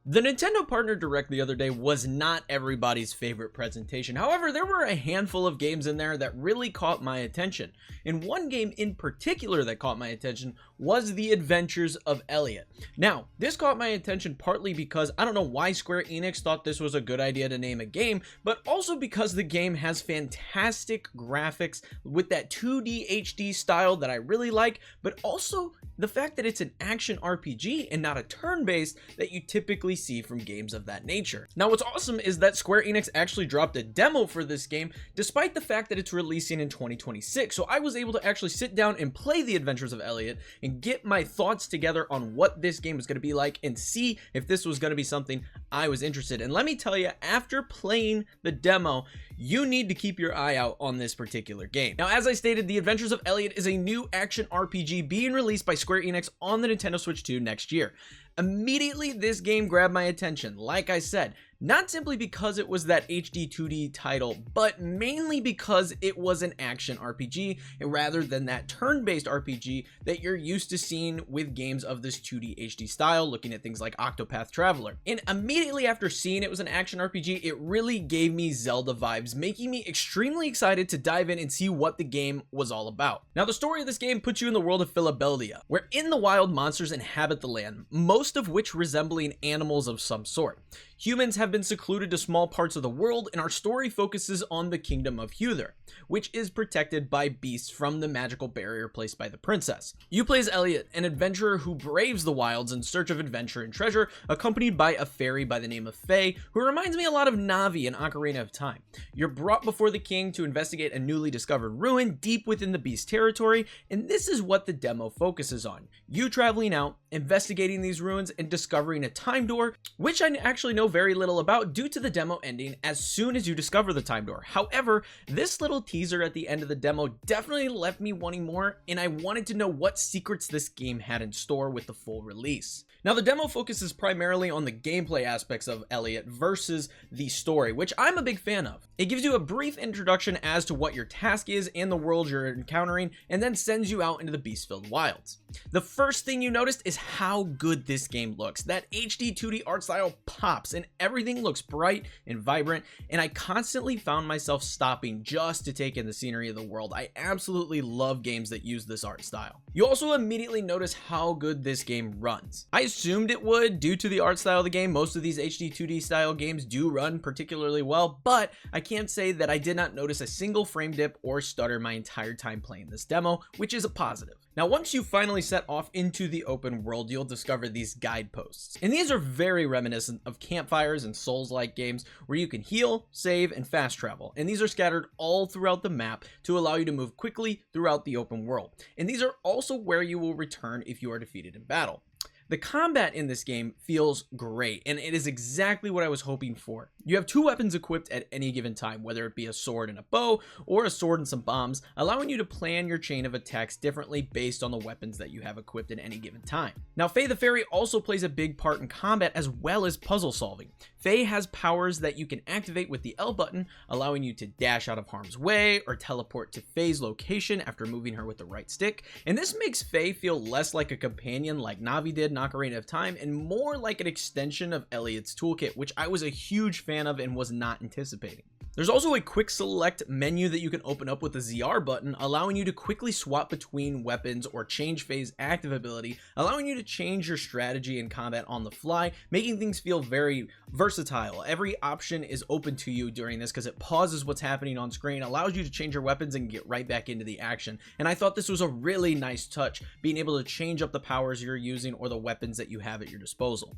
The Nintendo Partner Direct the other day was not everybody's favorite presentation. However, there were a handful of games in there that really caught my attention. And one game in particular that caught my attention was the Adventures of Elliot. Now, this caught my attention partly because I don't know why Square Enix thought this was a good idea to name a game, but also because the game has fantastic graphics with that 2D HD style that I really like, but also the fact that it's an action RPG and not a turn-based that you typically see from games of that nature. Now, what's awesome is that Square Enix actually dropped a demo for this game, despite the fact that it's releasing in 2026. So I was able to actually sit down and play the Adventures of Elliot and get my thoughts together on what this game was going to be like and see if this was going to be something I was interested in. Let me tell you, after playing the demo, you need to keep your eye out on this particular game. Now, as I stated, the Adventures of Elliot is a new action RPG being released by Square Enix on the Nintendo Switch 2 next year. Immediately, this game grabbed my attention, like I said, not simply because it was that HD 2D title, but mainly because it was an action RPG rather than that turn-based RPG that you're used to seeing with games of this 2D HD style, looking at things like Octopath Traveler. And immediately after seeing it was an action RPG, it really gave me Zelda vibes, making me extremely excited to dive in and see what the game was all about. Now, the story of this game puts you in the world of Philadelphia, where in the wild monsters inhabit the land, most of which resembling animals of some sort. Humans have been secluded to small parts of the world, and our story focuses on the kingdom of Huther, which is protected by beasts from the magical barrier placed by the princess. You play as Elliot, an adventurer who braves the wilds in search of adventure and treasure, accompanied by a fairy by the name of Faye, who reminds me a lot of Navi in Ocarina of Time. You're brought before the king to investigate a newly discovered ruin deep within the beast territory, and this is what the demo focuses on. You traveling out, investigating these ruins, and discovering a time door, which I actually know very little about due to the demo ending as soon as you discover the time door. However, this little teaser at the end of the demo definitely left me wanting more, and I wanted to know what secrets this game had in store with the full release. Now, the demo focuses primarily on the gameplay aspects of Elliot versus the story, which I'm a big fan of. It gives you a brief introduction as to what your task is and the world you're encountering, and then sends you out into the beast-filled wilds. The first thing you noticed is how good this game looks. That HD 2D art style pops, and everything looks bright and vibrant, and I constantly found myself stopping just to take in the scenery of the world. I absolutely love games that use this art style. You also immediately notice how good this game runs. I assumed it would due to the art style of the game. Most of these HD 2D style games do run particularly well, but I can't say that I did not notice a single frame dip or stutter my entire time playing this demo, which is a positive. Now, once you finally set off into the open world, you'll discover these guideposts. And these are very reminiscent of campfires and Souls-like games where you can heal, save, and fast travel. And these are scattered all throughout the map to allow you to move quickly throughout the open world. And these are also where you will return if you are defeated in battle. The combat in this game feels great, and it is exactly what I was hoping for. You have two weapons equipped at any given time, whether it be a sword and a bow, or a sword and some bombs, allowing you to plan your chain of attacks differently based on the weapons that you have equipped at any given time. Now, Faye the Fairy also plays a big part in combat as well as puzzle solving. Faye has powers that you can activate with the L button, allowing you to dash out of harm's way or teleport to Faye's location after moving her with the right stick, and this makes Faye feel less like a companion like Navi did in Ocarina of Time and more like an extension of Elliot's toolkit, which I was a huge fan of and was not anticipating. There's also a quick select menu that you can open up with the ZR button, allowing you to quickly swap between weapons or change Faye's active ability, allowing you to change your strategy in combat on the fly, making things feel very versatile. Every option is open to you during this because it pauses what's happening on screen, allows you to change your weapons and get right back into the action. And I thought this was a really nice touch, being able to change up the powers you're using or the weapons that you have at your disposal.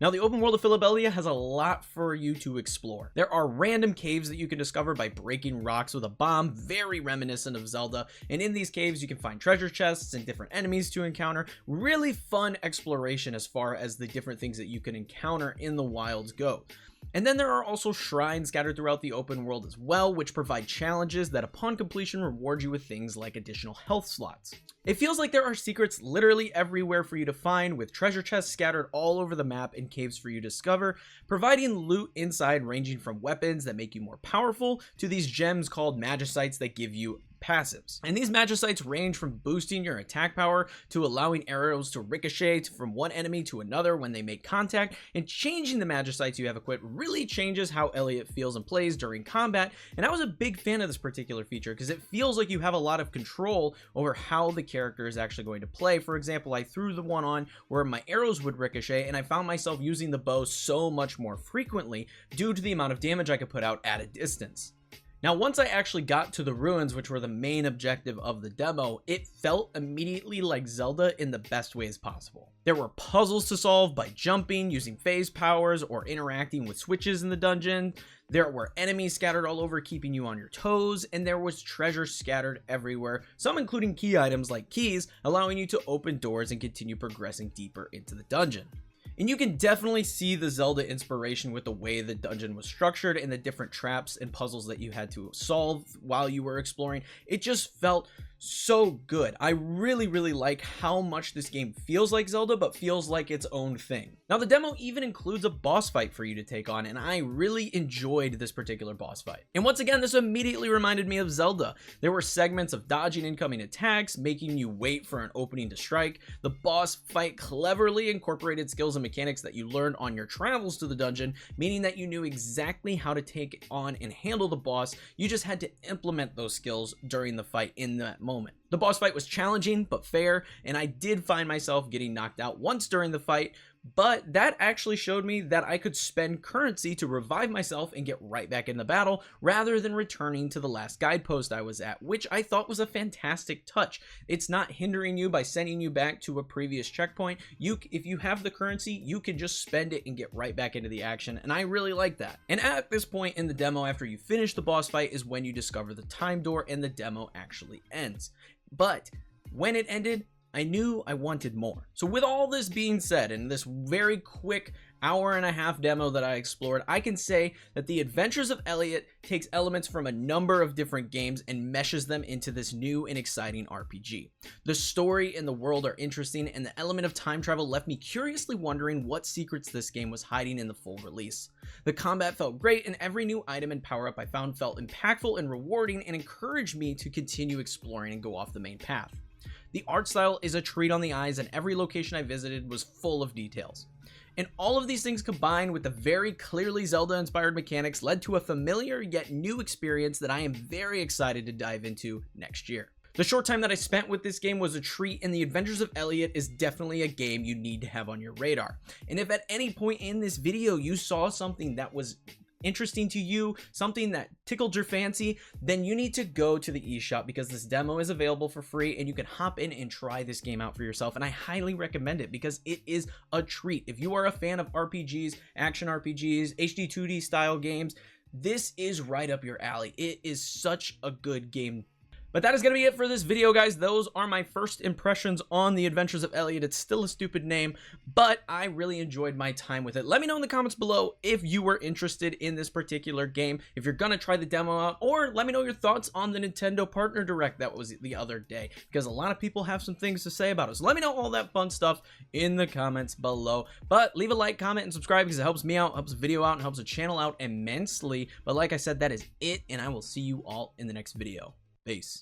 Now, the open world of Philadelphia has a lot for you to explore. There are random caves that you can discover by breaking rocks with a bomb, very reminiscent of Zelda, and in these caves you can find treasure chests and different enemies to encounter. Really fun exploration as far as the different things that you can encounter in the wilds go. And then there are also shrines scattered throughout the open world as well, which provide challenges that upon completion reward you with things like additional health slots. It feels like there are secrets literally everywhere for you to find, with treasure chests scattered all over the map and caves for you to discover, providing loot inside ranging from weapons that make you more powerful to these gems called magicites that give you passives. And these Magicites range from boosting your attack power to allowing arrows to ricochet from one enemy to another when they make contact, and changing the Magicites you have equipped really changes how Elliot feels and plays during combat. And I was a big fan of this particular feature because it feels like you have a lot of control over how the character is actually going to play. For example, I threw the one on where my arrows would ricochet, and I found myself using the bow so much more frequently due to the amount of damage I could put out at a distance. Now, once I actually got to the ruins, which were the main objective of the demo, it felt immediately like Zelda in the best ways possible. There were puzzles to solve by jumping, using phase powers, or interacting with switches in the dungeon. There were enemies scattered all over, keeping you on your toes, and there was treasure scattered everywhere, some including key items like keys, allowing you to open doors and continue progressing deeper into the dungeon. And you can definitely see the Zelda inspiration with the way the dungeon was structured and the different traps and puzzles that you had to solve while you were exploring. It just felt so good. I really like how much this game feels like Zelda, but feels like its own thing. Now, the demo even includes a boss fight for you to take on, and I really enjoyed this particular boss fight. And once again, this immediately reminded me of Zelda. There were segments of dodging incoming attacks, making you wait for an opening to strike. The boss fight cleverly incorporated skills and mechanics that you learned on your travels to the dungeon, meaning that you knew exactly how to take on and handle the boss. You just had to implement those skills during the fight in that moment. The boss fight was challenging but fair, and I did find myself getting knocked out once during the fight, but that actually showed me that I could spend currency to revive myself and get right back in the battle rather than returning to the last guidepost I was at, which I thought was a fantastic touch. It's not hindering you by sending you back to a previous checkpoint. If you have the currency, you can just spend it and get right back into the action, and I really like that. And at this point in the demo, after you finish the boss fight, is when you discover the time door and the demo actually ends. But when it ended, I knew I wanted more. So with all this being said, and this very quick hour-and-a-half demo that I explored, I can say that the Adventures of Elliot takes elements from a number of different games and meshes them into this new and exciting RPG. The story and the world are interesting, and the element of time travel left me curiously wondering what secrets this game was hiding in the full release. The combat felt great, and every new item and power-up I found felt impactful and rewarding and encouraged me to continue exploring and go off the main path. The art style is a treat on the eyes, and every location I visited was full of details. And all of these things combined with the very clearly Zelda-inspired mechanics led to a familiar yet new experience that I am very excited to dive into next year. The short time that I spent with this game was a treat, and the Adventures of Elliot is definitely a game you need to have on your radar. And if at any point in this video you saw something that was interesting to you, something that tickled your fancy, then you need to go to the eShop because this demo is available for free and you can hop in and try this game out for yourself. And I highly recommend it because it is a treat. If you are a fan of RPGs, action RPGs, HD 2D style games, this is right up your alley. It is such a good game. But that is going to be it for this video, guys. Those are my first impressions on the Adventures of Elliot. It's still a stupid name, but I really enjoyed my time with it. Let me know in the comments below if you were interested in this particular game, if you're going to try the demo out, or let me know your thoughts on the Nintendo Partner Direct that was the other day, because a lot of people have some things to say about it. So let me know all that fun stuff in the comments below. But leave a like, comment, and subscribe because it helps me out, helps the video out, and helps the channel out immensely. But like I said, that is it, and I will see you all in the next video. Peace.